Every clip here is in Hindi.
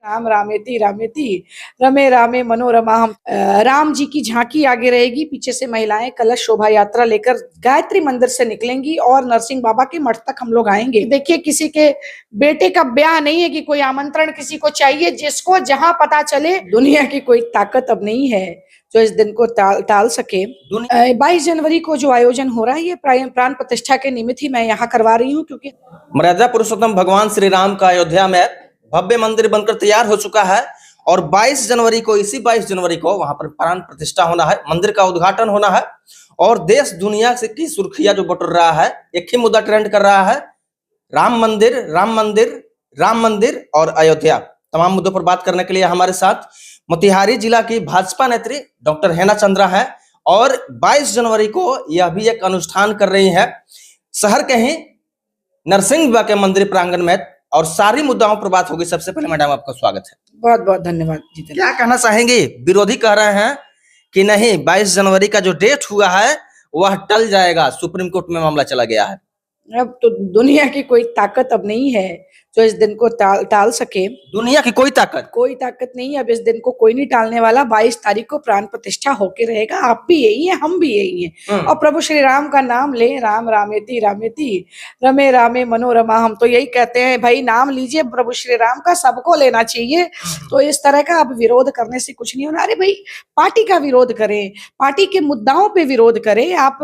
राम रामेति रामेति रमे रामे मनोरमा। हम राम जी की झांकी आगे रहेगी, पीछे से महिलाएं कलश शोभा यात्रा लेकर गायत्री मंदिर से निकलेंगी और नरसिंह बाबा के मठ तक हम लोग आएंगे। देखिए, किसी के बेटे का ब्याह नहीं है कि कोई आमंत्रण किसी को चाहिए, जिसको जहां पता चले। दुनिया की कोई ताकत अब नहीं है जो इस दिन को टाल सके। 22 जनवरी को जो आयोजन हो रहा है, ये प्राण प्रतिष्ठा के निमित्त ही मैं यहाँ करवा रही हूँ, क्योंकि मर्यादा पुरुषोत्तम भगवान श्री राम का अयोध्या में भव्य मंदिर बनकर तैयार हो चुका है और 22 जनवरी को, इसी 22 जनवरी को वहां पर प्राण प्रतिष्ठा होना है, मंदिर का उद्घाटन होना है। और देश दुनिया से की सुर्खियां जो बटोर रहा है, एक ही मुद्दा ट्रेंड कर रहा है, राम मंदिर, राम मंदिर, राम मंदिर और अयोध्या। तमाम मुद्दों पर बात करने के लिए हमारे साथ मोतिहारी जिला की भाजपा नेत्री डॉक्टर हेना चंद्रा है और 22 जनवरी को यह भी एक अनुष्ठान कर रही है शहर के ही नरसिंह बाबा के मंदिर प्रांगण में, और सारी मुद्दाओं पर बात होगी। सबसे पहले मैडम आपका स्वागत है। बहुत बहुत धन्यवाद जी। क्या कहना चाहेंगे? विरोधी कह रहे हैं कि नहीं, 22 जनवरी का जो डेट हुआ है वह टल जाएगा, सुप्रीम कोर्ट में मामला चला गया है। अब तो दुनिया की कोई ताकत अब नहीं है जो इस दिन को टाल सके। दुनिया की कोई ताकत नहीं। अब इस दिन को कोई नहीं टालने वाला। 22 तारीख को प्राण प्रतिष्ठा होके रहेगा। आप भी यही है, हम भी यही हैं। और प्रभु श्री राम का नाम ले, राम रामेति रामेति रमे रामे मनोरमा। हम तो यही कहते हैं, भाई नाम लीजिए प्रभु श्री राम का, सबको लेना चाहिए। तो इस तरह का अब विरोध करने से कुछ नहीं होना। अरे भाई, पार्टी का विरोध करें, पार्टी के मुद्दाओं पे विरोध करें, आप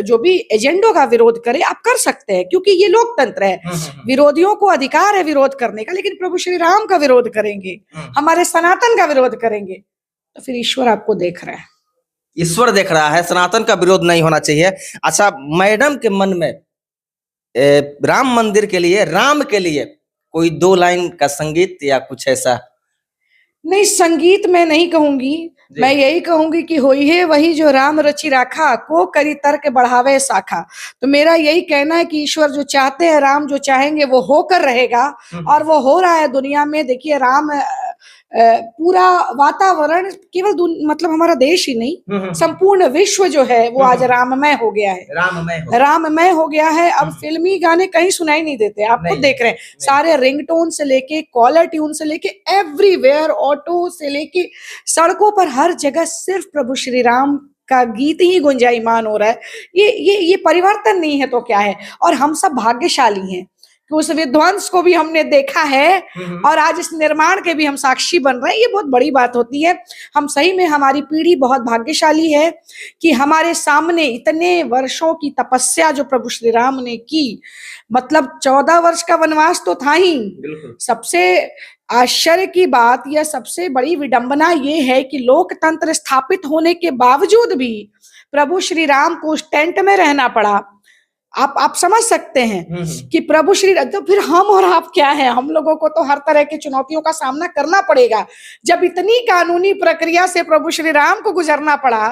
जो भी एजेंडों का विरोध करें, आप कर सकते हैं, क्योंकि ये लोकतंत्र है। विरोधियों को अधिकार है विरोध करने का, लेकिन प्रभु श्री राम का विरोध करेंगे, हमारे सनातन का विरोध करेंगे, तो फिर ईश्वर आपको देख रहा है। ईश्वर देख रहा है, सनातन का विरोध नहीं होना चाहिए। अच्छा, मैडम के मन में राम मंदिर के लिए, राम के लिए कोई 2 लाइन का संगीत या कुछ ऐसा? नहीं, संगीत मैं नहीं कहूंगी, मैं यही कहूंगी कि होई है वही जो राम रचि राखा, को करी तर्क बढ़ावे शाखा। तो मेरा यही कहना है कि ईश्वर जो चाहते हैं, राम जो चाहेंगे वो होकर रहेगा, और वो हो रहा है दुनिया में। देखिए, राम पूरा वातावरण, केवल मतलब हमारा देश ही नहीं, संपूर्ण विश्व जो है वो आज राममय हो गया है। राममय हो गया है। अब फिल्मी गाने कहीं सुनाई नहीं देते, आप खुद देख रहे हैं। सारे रिंगटोन से लेके, कॉलर ट्यून से लेके, एवरीवेयर, ऑटो से लेके सड़कों पर, हर जगह सिर्फ प्रभु श्री राम का गीत ही गुंजायमान हो रहा है। ये परिवर्तन नहीं है तो क्या है? और हम सब भाग्यशाली हैं कि उस विध्वंस को भी हमने देखा है और आज इस निर्माण के भी हम साक्षी बन रहे हैं। ये बहुत बड़ी बात होती है। हम सही में, हमारी पीढ़ी बहुत भाग्यशाली है कि हमारे सामने इतने वर्षों की तपस्या जो प्रभु श्री राम ने की, मतलब 14 वर्ष का वनवास तो था ही। सबसे आश्चर्य की बात या सबसे बड़ी विडंबना ये है कि लोकतंत्र स्थापित होने के बावजूद भी प्रभु श्री राम को उस टेंट में रहना पड़ा। आप समझ सकते हैं कि प्रभु श्री, तो फिर हम और आप क्या है? हम लोगों को तो हर तरह की चुनौतियों का सामना करना पड़ेगा। जब इतनी कानूनी प्रक्रिया से प्रभु श्री राम को गुजरना पड़ा,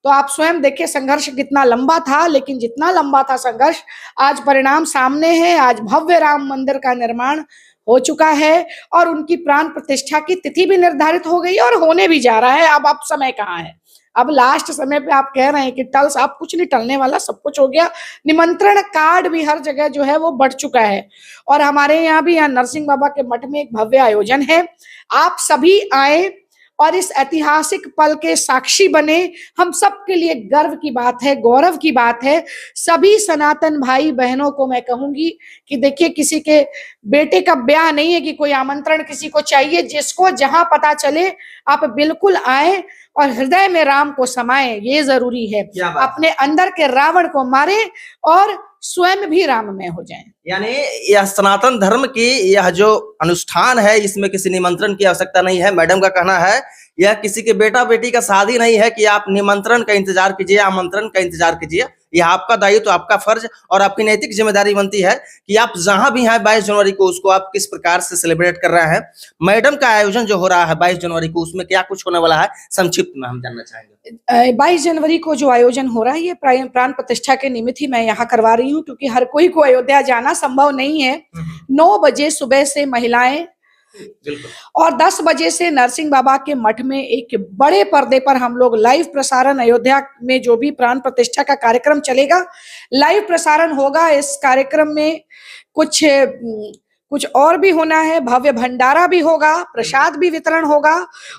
तो आप स्वयं देखिए संघर्ष कितना लंबा था। लेकिन जितना लंबा था संघर्ष, आज परिणाम सामने है। आज भव्य राम मंदिर का निर्माण हो चुका है और उनकी प्राण प्रतिष्ठा की तिथि भी निर्धारित हो गई और होने भी जा रहा है। अब समय कहाँ है? अब लास्ट समय पे आप कह रहे हैं कि अब कुछ नहीं टलने वाला, सब कुछ हो गया। निमंत्रण कार्ड भी हर जगह जो है वो बढ़ चुका है। और हमारे यहाँ भी, यहाँ नरसिंह बाबा के मठ में एक भव्य आयोजन है। आप सभी आए और इस ऐतिहासिक पल के साक्षी बने। हम सबके लिए गर्व की बात है, गौरव की बात है। सभी सनातन भाई बहनों को मैं कहूंगी कि देखिए, किसी के बेटे का ब्याह नहीं है कि कोई आमंत्रण किसी को चाहिए, जिसको जहां पता चले आप बिल्कुल आए और हृदय में राम को समाये। ये जरूरी है। अपने अंदर के रावण को मारे और स्वयं भी राममय हो जाएं। यानी यह सनातन धर्म की यह जो अनुष्ठान है, इसमें किसी निमंत्रण की आवश्यकता नहीं है। मैडम का कहना है यह किसी के बेटा बेटी का शादी नहीं है कि आप निमंत्रण का इंतजार कीजिए, आमंत्रण का इंतजार कीजिए। यह आपका दायित्व, तो आपका फर्ज और आपकी नैतिक जिम्मेदारी बनती है कि आप जहां भी हैं 22 जनवरी को, उसको आप किस प्रकार से सेलिब्रेट कर रहे हैं। मैडम का आयोजन जो हो रहा है 22 जनवरी को, उसमें क्या कुछ होने वाला है, संक्षिप्त में हम जानना चाहेंगे। 22 जनवरी को जो आयोजन हो रहा है, ये प्राण प्रतिष्ठा के निमित्त ही मैं यहाँ करवा रही हूँ, क्योंकि हर कोई को अयोध्या जाना संभव नहीं है। 9 बजे सुबह से महिलाएं और 10 बजे से नरसिंह बाबा के मठ में एक बड़े पर्दे पर हम लोग लाइव प्रसारण, अयोध्या में जो भी प्राण प्रतिष्ठा का कार्यक्रम चलेगा, लाइव प्रसारण होगा। इस कार्यक्रम में कुछ कुछ और भी होना है, भव्य भंडारा भी होगा, प्रसाद भी वितरण होगा,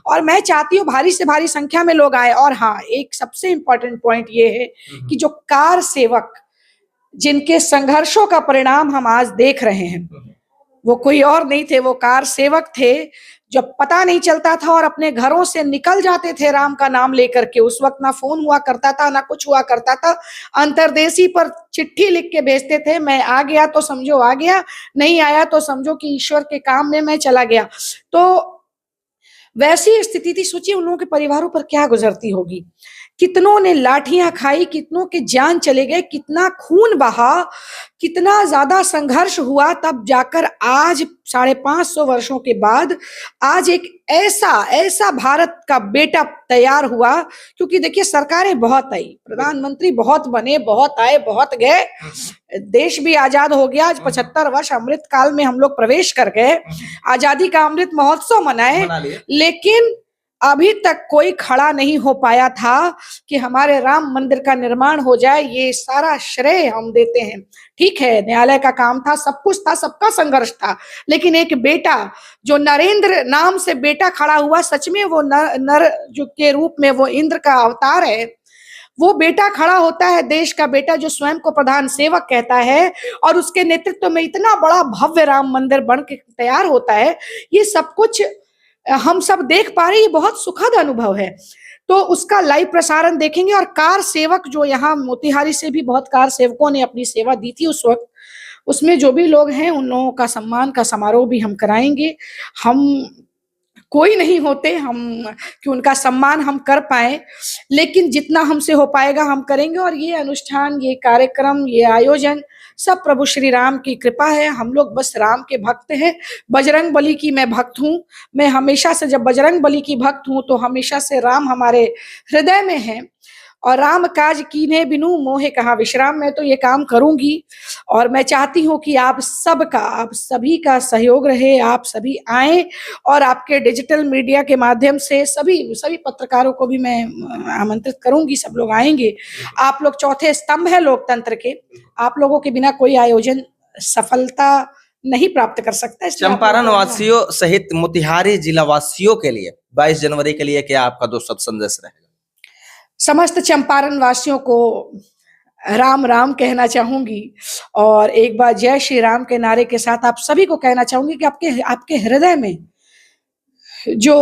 और मैं चाहती हूँ भारी से भारी संख्या में लोग आए। और हाँ, एक सबसे इंपॉर्टेंट पॉइंट ये है कि जो कार सेवक जिनके संघर्षों का परिणाम हम आज देख रहे हैं, वो कोई और नहीं थे, वो कार सेवक थे जो पता नहीं चलता था और अपने घरों से निकल जाते थे राम का नाम लेकर के। उस वक्त ना फोन हुआ करता था, ना कुछ हुआ करता था, अंतर्देशी पर चिट्ठी लिख के भेजते थे, मैं आ गया तो समझो आ गया, नहीं आया तो समझो कि ईश्वर के काम में मैं चला गया। तो वैसी स्थिति थी, सोचिए उन लोगों के परिवारों पर क्या गुजरती होगी। कितनों ने लाठियां खाई, कितनों के जान चले गए, कितना खून बहा, कितना ज्यादा संघर्ष हुआ, तब जाकर आज 550 वर्षों के बाद आज एक ऐसा भारत का बेटा तैयार हुआ। क्योंकि देखिए सरकारें बहुत आई, प्रधानमंत्री बहुत बने, बहुत आए, बहुत गए, देश भी आजाद हो गया। आज 75 वर्ष अमृत काल में हम लोग प्रवेश कर गए, आजादी का अमृत महोत्सव मनाए, लेकिन अभी तक कोई खड़ा नहीं हो पाया था कि हमारे राम मंदिर का निर्माण हो जाए। ये सारा श्रेय हम देते हैं। ठीक है, न्यायालय का काम था, सब कुछ था, सबका संघर्ष था, लेकिन एक बेटा जो नरेंद्र नाम से बेटा खड़ा हुआ, सच में वो नर जो के रूप में वो इंद्र का अवतार है, वो बेटा खड़ा होता है, देश का बेटा जो स्वयं को प्रधान सेवक कहता है, और उसके नेतृत्व में इतना बड़ा भव्य राम मंदिर बन के तैयार होता है। ये सब कुछ हम सब देख पा रहे हैं, ये बहुत सुखद अनुभव है। तो उसका लाइव प्रसारण देखेंगे। और कार सेवक जो यहाँ मोतिहारी से भी बहुत कार सेवकों ने अपनी सेवा दी थी उस वक्त, उसमें जो भी लोग हैं उन लोगों का सम्मान का समारोह भी हम कराएंगे। हम कोई नहीं होते हम कि उनका सम्मान हम कर पाए, लेकिन जितना हमसे हो पाएगा हम करेंगे। और ये अनुष्ठान, ये कार्यक्रम, ये आयोजन सब प्रभु श्री राम की कृपा है। हम लोग बस राम के भक्त हैं। बजरंग बली की मैं भक्त हूँ। मैं हमेशा से, जब बजरंग बली की भक्त हूँ तो हमेशा से राम हमारे हृदय में है। और राम काज कीन्हे बिनु मोहे कहाँ विश्राम। मैं तो ये काम करूंगी, और मैं चाहती हूँ कि आप सबका, आप सभी का सहयोग रहे, आप सभी आए, और आपके डिजिटल मीडिया के माध्यम से सभी पत्रकारों को भी मैं आमंत्रित करूंगी। सब लोग आएंगे। आप लोग चौथे स्तंभ है लोकतंत्र के, आप लोगों के बिना कोई आयोजन सफलता नहीं प्राप्त कर सकता। चंपारण वासियों सहित मोतिहारी जिला वासियों के लिए 22 जनवरी के लिए क्या आपका 2 शब्द संदेश रहेगा? समस्त चंपारण वासियों को राम राम कहना चाहूंगी, और एक बार जय श्री राम के नारे के साथ आप सभी को कहना चाहूंगी कि आपके हृदय में जो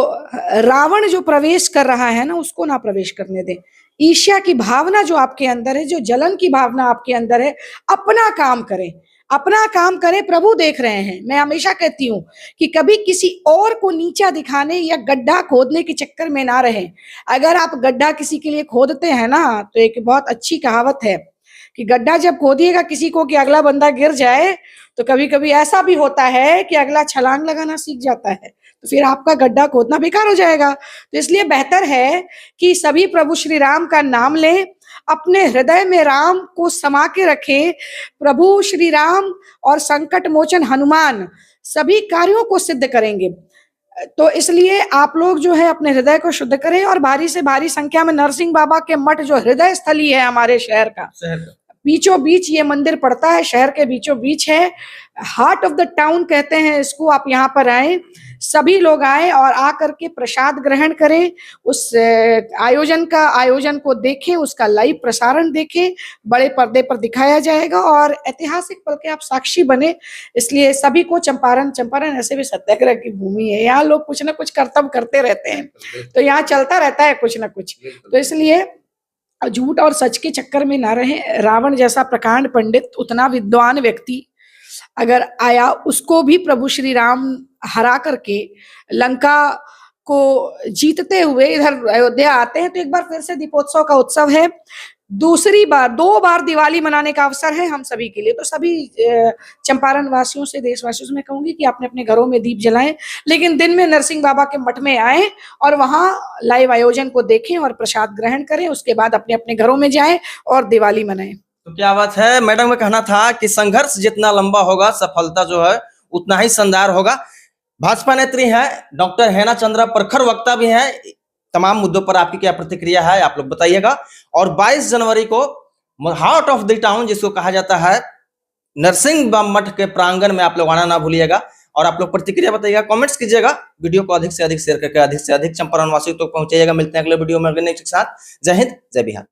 रावण जो प्रवेश कर रहा है ना, उसको ना प्रवेश करने दें। ईर्ष्या की भावना जो आपके अंदर है, जो जलन की भावना आपके अंदर है, अपना काम करें, अपना काम करें, प्रभु देख रहे हैं। मैं हमेशा कहती हूँ कि कभी किसी और को नीचा दिखाने या गड्ढा खोदने के चक्कर में ना रहें। अगर आप गड्ढा किसी के लिए खोदते हैं ना, तो एक बहुत अच्छी कहावत है कि गड्ढा जब खोदिएगा किसी को कि अगला बंदा गिर जाए, तो कभी कभी ऐसा भी होता है कि अगला छलांग लगाना सीख जाता है, तो फिर आपका गड्ढा खोदना बेकार हो जाएगा। तो इसलिए बेहतर है कि सभी प्रभु श्री राम का नाम लें, अपने हृदय में राम को समा के रखें। प्रभु श्री राम और संकट मोचन हनुमान सभी कार्यों को सिद्ध करेंगे। तो इसलिए आप लोग जो है अपने हृदय को शुद्ध करें, और भारी से भारी संख्या में नरसिंह बाबा के मठ जो हृदय स्थली है हमारे शहर का, बीचों बीच ये मंदिर पड़ता है, शहर के बीचों बीच है, हार्ट ऑफ द टाउन कहते हैं इसको। आप यहाँ पर आए, सभी लोग आए और आकर के प्रसाद ग्रहण करें, उस आयोजन को देखें, उसका लाइव प्रसारण देखें, बड़े पर्दे पर दिखाया जाएगा, और ऐतिहासिक पल के आप साक्षी बने। इसलिए सभी को चंपारण ऐसे भी सत्याग्रह की भूमि है, यहाँ लोग कुछ ना कुछ कर्तव्य करते रहते हैं, तो यहाँ चलता रहता है कुछ ना कुछ। तो इसलिए झूठ और सच के चक्कर में ना रहें। रावण जैसा प्रकांड पंडित, उतना विद्वान व्यक्ति अगर आया, उसको भी प्रभु श्री राम हरा करके लंका को जीतते हुए इधर अयोध्या आते हैं। तो एक बार फिर से दीपोत्सव का उत्सव है, दो बार दिवाली मनाने का अवसर है हम सभी के लिए। तो सभी चंपारण वासियों से, देशवासियों से मैं कहूंगी कि आपने अपने घरों में दीप जलाएं, लेकिन दिन में नरसिंह बाबा के मठ में आए और वहां लाइव आयोजन को देखें और प्रसाद ग्रहण करें। उसके बाद अपने अपने घरों में जाएं और दिवाली मनाएं। तो क्या बात है मैडम, का कहना था कि संघर्ष जितना लंबा होगा, सफलता जो है उतना ही शानदार होगा। भाजपा नेत्री है डॉक्टर हेना चंद्रा, प्रखर वक्ता भी है। तमाम मुद्दों पर आपकी क्या प्रतिक्रिया है आप लोग बताइएगा। और 22 जनवरी को हार्ट ऑफ द टाउन जिसको कहा जाता है, नरसिंह मठ के प्रांगण में आप लोग आना ना भूलिएगा। और आप लोग प्रतिक्रिया बताइएगा, कमेंट्स कीजिएगा, वीडियो को अधिक से अधिक शेयर करके अधिक से अधिक चंपारण वासियों तक पहुंचाइएगा। मिलते हैं अगले वीडियो में अगले नेक्स्ट के साथ। जय हिंद, जय बिहार।